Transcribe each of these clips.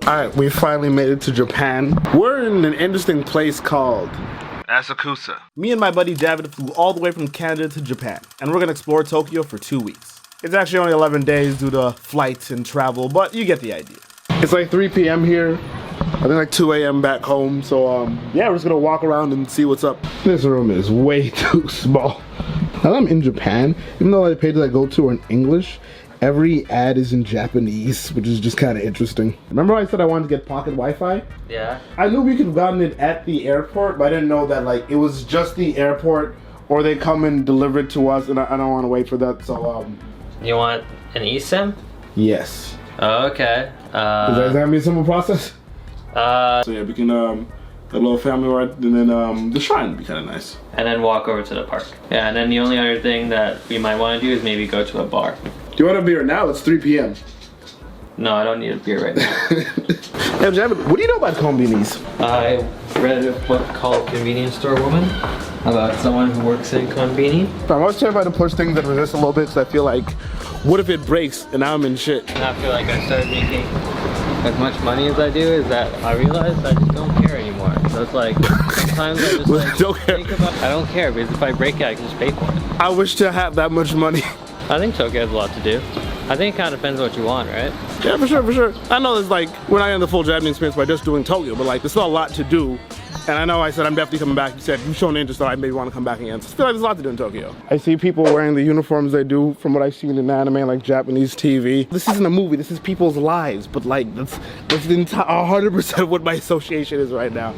Alright, we finally made it to Japan. We're in an interesting place called Asakusa. Me and my buddy Javid flew all the way from Canada to Japan, and we're gonna explore Tokyo for 2 weeks. It's actually only 11 days due to flights and travel, but you get the idea. It's like 3 p.m. here. I think like 2 a.m. back home, so yeah, we're just gonna walk around and see what's up. This room is way too small. Now that I'm in Japan, even though the pages I go to are in English, every ad is in Japanese, which is just kind of interesting. Remember I said I wanted to get pocket Wi-Fi? Yeah. I knew we could have gotten it at the airport, but I didn't know that like it was just the airport or they come and deliver it to us, and I don't want to wait for that, so You want an eSIM? yes. Oh, okay. Is that gonna be a simple process? So yeah, we can a little family ride, and then the shrine would be kind of nice. And then walk over to the park. Yeah, and then the only other thing that we might want to do is maybe go to a bar. Do you want a beer now? It's 3 p.m. No, I don't need a beer right now. Hey, Javid, what do you know about konbinis? I read a book called Convenience Store Woman about someone who works in konbini. I'm always trying to push things that resist a little bit, because I feel like, what if it breaks and now I'm in shit? And I feel like I started making as much money as I do is that I realized I just don't care anymore. So it's like, sometimes I just like, don't care. think about, I don't care, because if I break it, I can just pay for it. I wish to have that much money. I think Tokyo has a lot to do. I think it kind of depends on what you want, right? Yeah, for sure, for sure. I know it's like, we're not getting the full Japanese experience by just doing Tokyo, but like, there's still a lot to do. And I know I said I'm definitely coming back. You said you've shown interest, so I maybe want to come back again. So I feel like there's a lot to do in Tokyo. I see people wearing the uniforms they do from what I've seen in anime, like Japanese TV. This isn't a movie, this is people's lives, but like, that's the entire 100% of what my association is right now.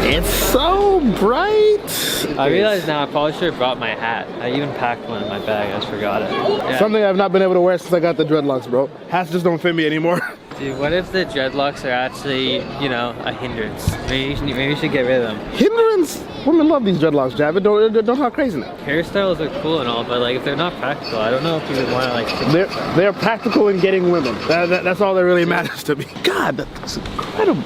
It's so bright. I realize now I probably should have brought my hat. I even packed one in my bag, I just forgot it. Yeah. Something I've not been able to wear since I got the dreadlocks, bro. Hats just don't fit me anymore. Dude, what if the dreadlocks are actually, you know, a hindrance? Maybe you should get rid of them. Hindrance? Women love these dreadlocks, Javid. Don't talk crazy now. Hairstyles are cool and all, but like if they're not practical, I don't know if you would want to like... They're practical in getting women. That's all that really matters to me. God, that's incredible.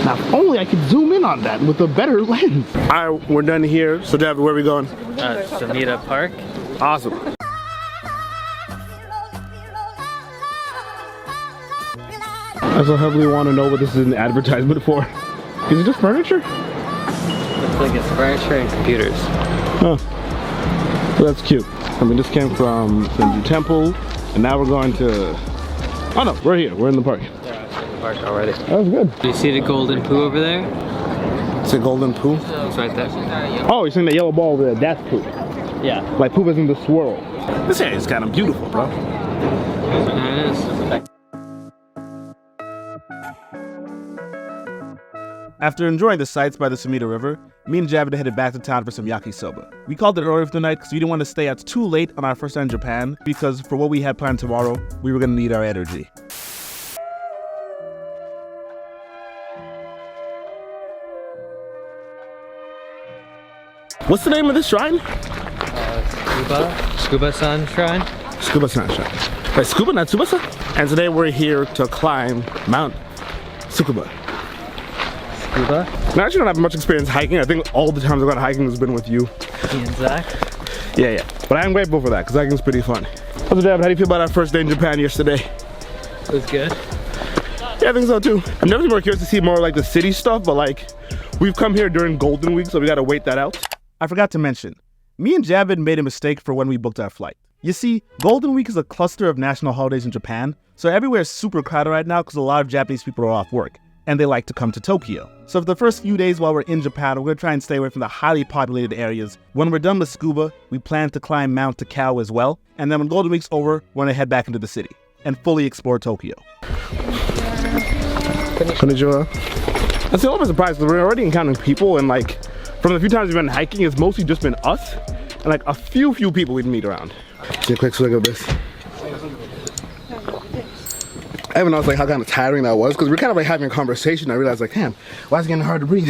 Now, if only I could zoom in on that with a better lens. All right, we're done here. So, Javid, where are we going? Samita Park. Awesome. I so heavily want to know what this is an advertisement for. Is it just furniture? Looks like it's furniture and computers. Huh. So that's cute. I mean, this came from Senju Temple, and now we're going to... Oh no, we're here. We're in the park. Park already. That was good. Do you see the golden poo over there? It's a golden poo? It's right there. Oh, you're seeing the yellow ball over there. That's poo. Yeah. Like poop is in the swirl. This area is kind of beautiful, bro. There it is. After enjoying the sights by the Sumida River, me and Javid headed back to town for some yakisoba. We called it early for the night because we didn't want to stay out too late on our first day in Japan, because for what we had planned tomorrow, we were going to need our energy. What's the name of this shrine? Tsukuba-san Shrine. Tsukuba-san Shrine. Right, Tsukuba, not Tsubasa? And today we're here to climb Mount Tsukuba. Tsukuba? Now, I actually don't have much experience hiking. I think all the times I've gone hiking has been with you. Me and Zach. Yeah. But I am grateful for that, because hiking's pretty fun. So, Javid, how do you feel about our first day in Japan yesterday? It was good. Yeah, I think so too. I'm definitely more curious to see more like the city stuff, but like, we've come here during Golden Week, so we gotta wait that out. I forgot to mention, me and Javid made a mistake for when we booked our flight. You see, Golden Week is a cluster of national holidays in Japan, so everywhere is super crowded right now because a lot of Japanese people are off work, and they like to come to Tokyo. So for the first few days while we're in Japan, we're going to try and stay away from the highly populated areas. When we're done with Tsukuba, we plan to climb Mt Takao as well, and then when Golden Week's over, we're going to head back into the city and fully explore Tokyo. Konnichiwa. That's a little bit surprised because we're already encountering people, and like, from the few times we've been hiking, it's mostly just been us and like a few people we'd meet around. See a quick swig of this. I haven't noticed like how kind of tiring that was, because we're kind of like having a conversation. I realized like, damn, why is it getting hard to breathe?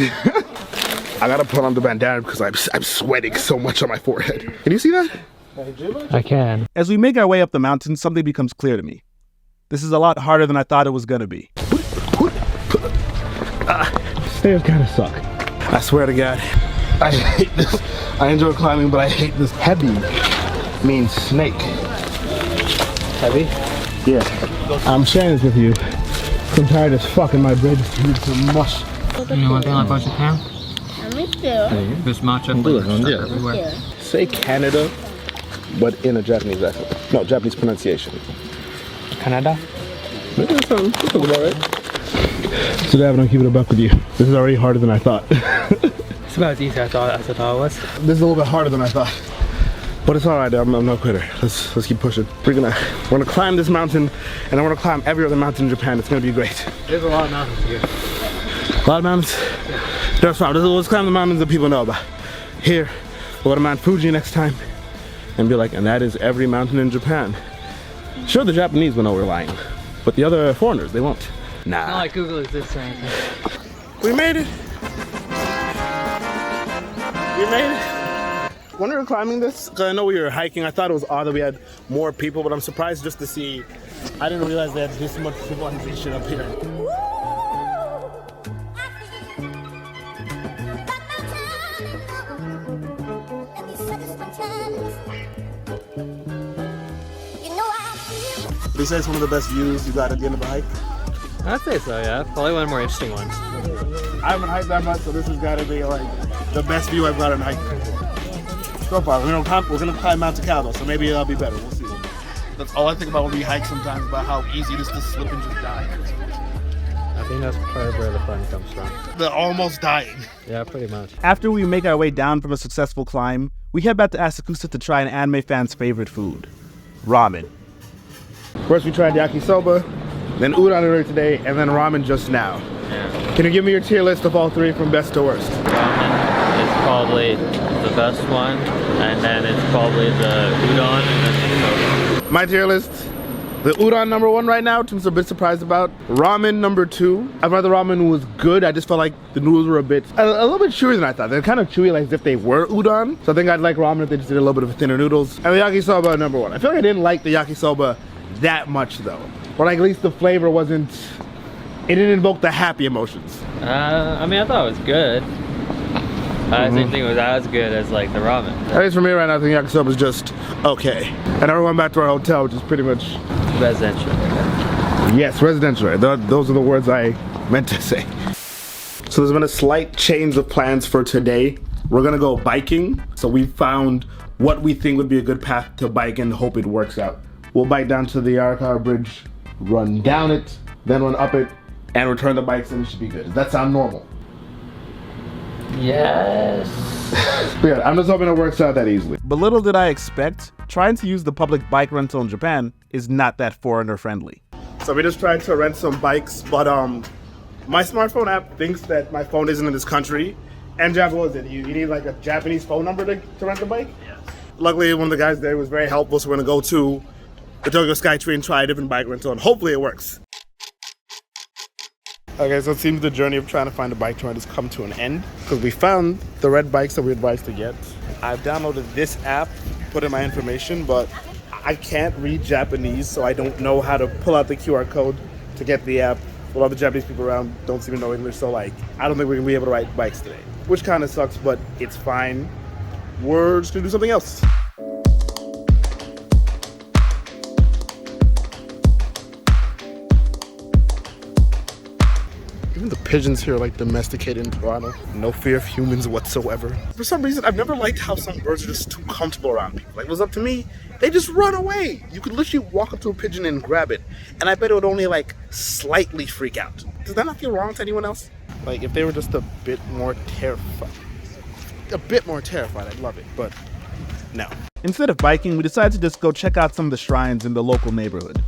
I gotta put on the bandana because I'm sweating so much on my forehead. Can you see that? I can. As we make our way up the mountain, something becomes clear to me. This is a lot harder than I thought it was gonna be. Stairs kind of suck. I swear to God. I hate this. I enjoy climbing, but I hate this. Heavy means snake. Heavy? Yeah. I'm sharing this with you. I'm tired as fuck and my brain just needs some mush. You know one thing I like about Japan? There's matcha flavors everywhere. Say Canada, but in a Japanese accent. No, Japanese pronunciation. Canada? Maybe that sounds about right. So David, I'm keeping it back with you. This is already harder than I thought. It's about as easy as I thought it was. This is a little bit harder than I thought. But it's alright, I'm no quitter. Let's keep pushing. We're gonna climb this mountain, and I wanna climb every other mountain in Japan. It's gonna be great. There's a lot of mountains here. A lot of mountains? Yeah. That's fine. Let's climb the mountains that people know about. Here, we'll go to Mount Fuji next time and be like, and that is every mountain in Japan. Sure, the Japanese will know we're lying, but the other foreigners, they won't. Nah. It's not like Google exists or anything. We made it. We made it. When we were climbing this, because I know we were hiking, I thought it was odd that we had more people, but I'm surprised just to see. I didn't realize they had this much civilization up here. They say it's one of the best views you got at the end of a hike. I'd say so, yeah. Probably one of the more interesting ones. I haven't hiked that much, so this has got to be like the best view I've got on a hike. So far, we're gonna climb Mt Takao though, so maybe it'll be better. We'll see. That's all I think about when we hike sometimes, about how easy it is to slip and just die. I think that's part of where the fun comes from. The almost dying. Yeah, pretty much. After we make our way down from a successful climb, we head back to Asakusa to try an anime fan's favorite food, ramen. First we tried yakisoba, then udon earlier today, and then ramen just now. Yeah. Can you give me your tier list of all three from best to worst? Ramen is probably the best one, and then it's probably the udon, and then the soba. My tier list, the udon number one right now, which I'm a bit surprised about. Ramen number two. I thought the ramen was good. I just felt like the noodles were a little bit chewier than I thought. They're kind of chewy, like as if they were udon. So I think I'd like ramen if they just did a little bit of thinner noodles. And the yakisoba number one. I feel like I didn't like the yakisoba that much though. Or like at least the flavor wasn't, it didn't invoke the happy emotions. I mean, I thought it was good. I didn't think it was as good as like the ramen. At least for me right now, I think yakisoba is just okay. And I went back to our hotel, which is pretty much Residential. yes, residential. Those are the words I meant to say. So there's been a slight change of plans for today. We're gonna go biking. So we found what we think would be a good path to bike and hope it works out. We'll bike down to the Arakawa Bridge, run down it, then run up it, and return the bikes, and it should be good. Does that sound normal? Yes. Yeah, I'm just hoping it works out that easily. But little did I expect, trying to use the public bike rental in Japan is not that foreigner friendly. So we just tried to rent some bikes, but my smartphone app thinks that my phone isn't in this country. And Jeff, what was it? You need like a Japanese phone number to rent a bike? Yes. Luckily, one of the guys there was very helpful, so we're gonna go to the Tokyo Skytree and try a different bike rental, and hopefully it works. Okay, so it seems the journey of trying to find a bike to rent has come to an end, because we found the red bikes that we advised to get. I've downloaded this app, put in my information, but I can't read Japanese, so I don't know how to pull out the QR code to get the app. A lot of the Japanese people around don't seem to know English, so like, I don't think we're gonna be able to ride bikes today, which kind of sucks, but it's fine. We're just gonna do something else. Even the pigeons here are like domesticated in Toronto. No fear of humans whatsoever. For some reason, I've never liked how some birds are just too comfortable around people. Like, if it was up to me, they just run away. You could literally walk up to a pigeon and grab it, and I bet it would only like slightly freak out. Does that not feel wrong to anyone else? Like, if they were just a bit more terrified, I'd love it, but no. Instead of biking, we decided to just go check out some of the shrines in the local neighborhood.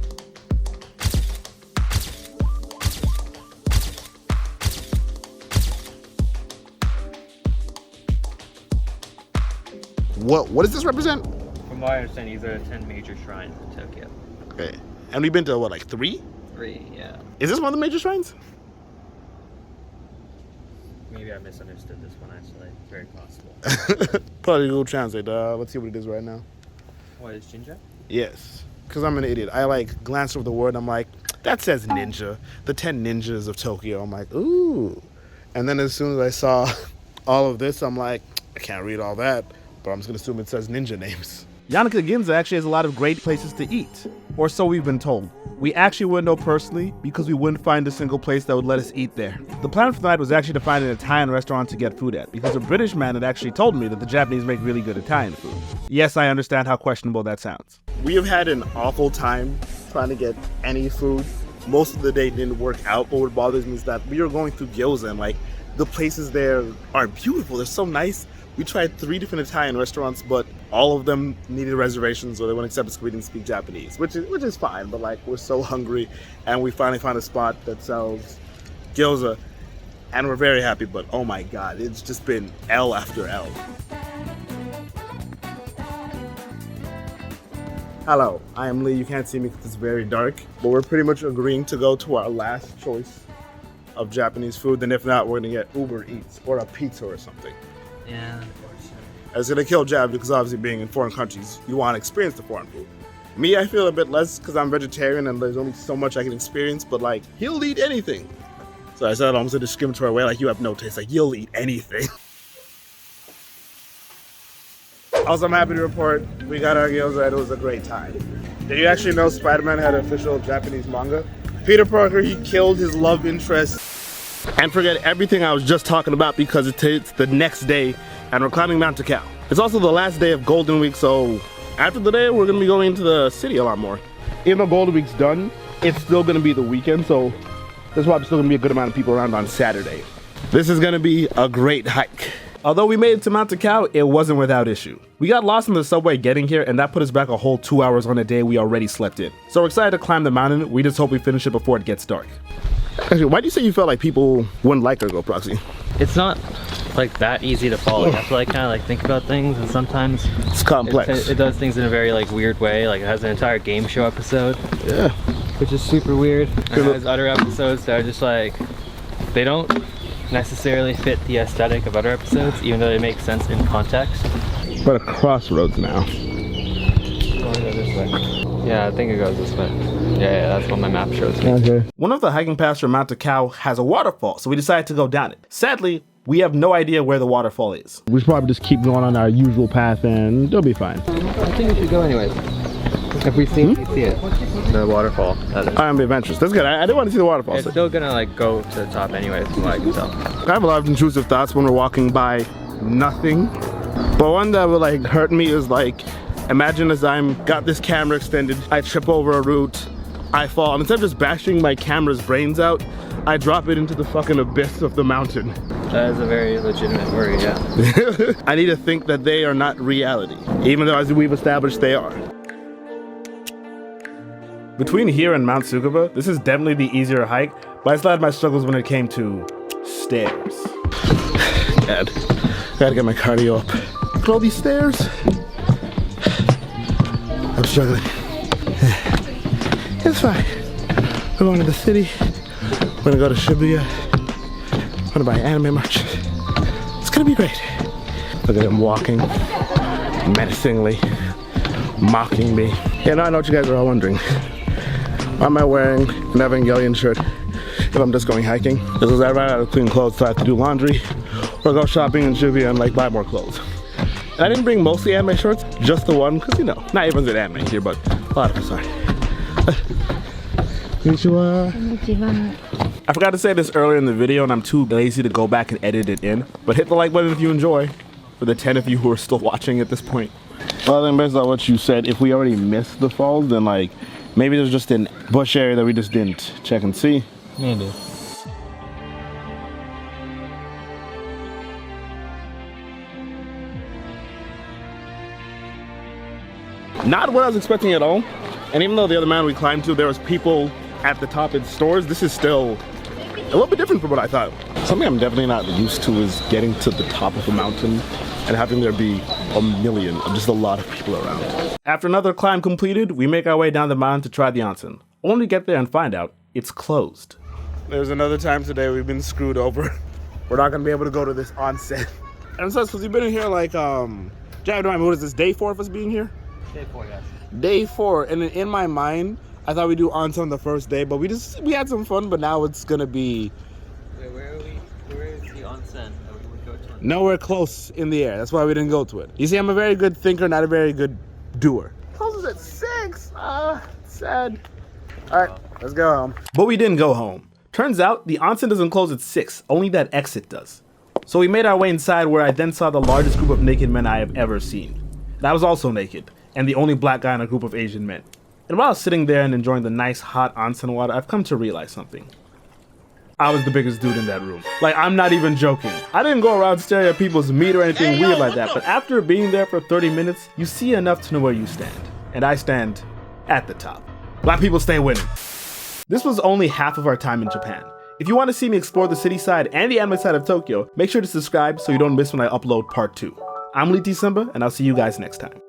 What does this represent? From what I understand, these are the 10 major shrines in Tokyo. Okay. And we've been to what, like 3? 3, yeah. Is this one of the major shrines? Maybe I misunderstood this one actually. Very possible. Probably Google Translate. Let's see what it is right now. What is Jinja? Yes. Because I'm an idiot. I like glanced over the word. I'm like, that says ninja. The 10 ninjas of Tokyo. I'm like, ooh. And then as soon as I saw all of this, I'm like, I can't read all that, but I'm just gonna assume it says ninja names. Yanaka Ginza actually has a lot of great places to eat, or so we've been told. We actually wouldn't know personally because we wouldn't find a single place that would let us eat there. The plan for the night was actually to find an Italian restaurant to get food at, because a British man had actually told me that the Japanese make really good Italian food. Yes, I understand how questionable that sounds. We have had an awful time trying to get any food. Most of the day didn't work out, but what bothers me is that we were going through Gyoza and like the places there are beautiful, they're so nice. We tried 3 different Italian restaurants, but all of them needed reservations or they wouldn't accept us because we didn't speak Japanese, which is fine, but like we're so hungry and we finally found a spot that sells gyoza and we're very happy, but oh my god, it's just been L after L. Hello, I am Lee. You can't see me because it's very dark, but we're pretty much agreeing to go to our last choice of Japanese food, and if not, we're gonna get Uber Eats or a pizza or something. Yeah, unfortunately. It's gonna kill Jab because obviously being in foreign countries, you want to experience the foreign food. Me, I feel a bit less because I'm vegetarian and there's only so much I can experience, but like, he'll eat anything. So I said it almost in a discriminatory way, like you have no taste, like you'll eat anything. Also, I'm happy to report we got our gyoza and it was a great time. Did you actually know Spider-Man had an official Japanese manga? Peter Parker, he killed his love interest. And forget everything I was just talking about because it's the next day and we're climbing Mt Takao. It's also the last day of Golden Week, so after the day, we're gonna be going into the city a lot more. Even though Golden Week's done, it's still gonna be the weekend, so there's probably still gonna be a good amount of people around on Saturday. This is gonna be a great hike. Although we made it to Mt Takao, it wasn't without issue. We got lost in the subway getting here, and that put us back a whole 2 hours on a day we already slept in. So we're excited to climb the mountain. We just hope we finish it before it gets dark. Actually, why do you say you felt like people wouldn't like our Go Proxy? It's not like that easy to follow. You have to like kind of like think about things, and sometimes It's complex. it does things in a very like weird way. Like it has an entire game show episode, Yeah. which is super weird. And it has other episodes that are just like, they don't necessarily fit the aesthetic of other episodes, even though they make sense in context. We're at a crossroads now. Yeah, I think it goes this way. Yeah, that's what my map shows me. Okay. One of the hiking paths from Mt Takao has a waterfall, so we decided to go down it. Sadly, we have no idea where the waterfall is. We should probably just keep going on our usual path and it'll be fine. I think we should go anyways. If we see it, we see it. The waterfall. That is. I'm adventurous. That's good. I didn't want to see the waterfall. It's still gonna like go to the top anyways, from what I can tell. I have a lot of intrusive thoughts when we're walking by nothing. But one that would like hurt me is like, imagine as I'm got this camera extended, I trip over a root, I fall, and instead of just bashing my camera's brains out, I drop it into the fucking abyss of the mountain. That is a very legitimate worry, yeah. I need to think that they are not reality, even though as we've established they are. Between here and Mount Tsukuba, this is definitely the easier hike, but I still had my struggles when it came to stairs. God, gotta get my cardio up. Look at all these stairs. I'm struggling. It's fine. We're going to the city. We're gonna go to Shibuya. I'm gonna buy anime merch. It's gonna be great. Look at him walking menacingly, mocking me. Yeah, now I know what you guys are all wondering. Why am I wearing an Evangelion shirt if I'm just going hiking? Because I ran out of clean clothes, so I have to do laundry or go shopping in Shibuya and like buy more clothes. And I didn't bring mostly anime shirts, just the one, because you know, not everyone's in anime here, but a lot of us are. Konnichiwa. I forgot to say this earlier in the video, and I'm too lazy to go back and edit it in, but hit the like button if you enjoy, for the 10 of you who are still watching at this point. Well, then based on what you said, if we already missed the falls, then like, maybe there's just a bush area that we just didn't check and see. Maybe. Not what I was expecting at all. And even though the other mountain we climbed to, there was people at the top in stores, this is still a little bit different from what I thought. Something I'm definitely not used to is getting to the top of a mountain and having there be a million, just a lot of people around. After another climb completed, we make our way down the mountain to try the onsen, only to get there and find out it's closed. There's another time today we've been screwed over. We're not gonna be able to go to this onsen. And it sucks because we've been in here like, Jack, what is this, day 4 of us being here? Day 4, yes. Day 4, and in my mind, I thought we'd do onsen the first day, but we had some fun, but now it's gonna be... Wait, where is the onsen that we would go Nowhere close in the air. That's why we didn't go to it. You see, I'm a very good thinker, not a very good doer. Closes at 6. Sad. All right, let's go home. But we didn't go home. Turns out the onsen doesn't close at 6. Only that exit does. So we made our way inside, where I then saw the largest group of naked men I have ever seen. And I was also naked, and the only black guy in a group of Asian men. And while I was sitting there and enjoying the nice hot onsen water, I've come to realize something. I was the biggest dude in that room. Like, I'm not even joking. I didn't go around staring at people's meat or anything weird like that, but after being there for 30 minutes, you see enough to know where you stand. And I stand at the top. Black people stay winning. This was only half of our time in Japan. If you want to see me explore the city side and the anime side of Tokyo, make sure to subscribe so you don't miss when I upload part 2. I'm Liti Simba, and I'll see you guys next time.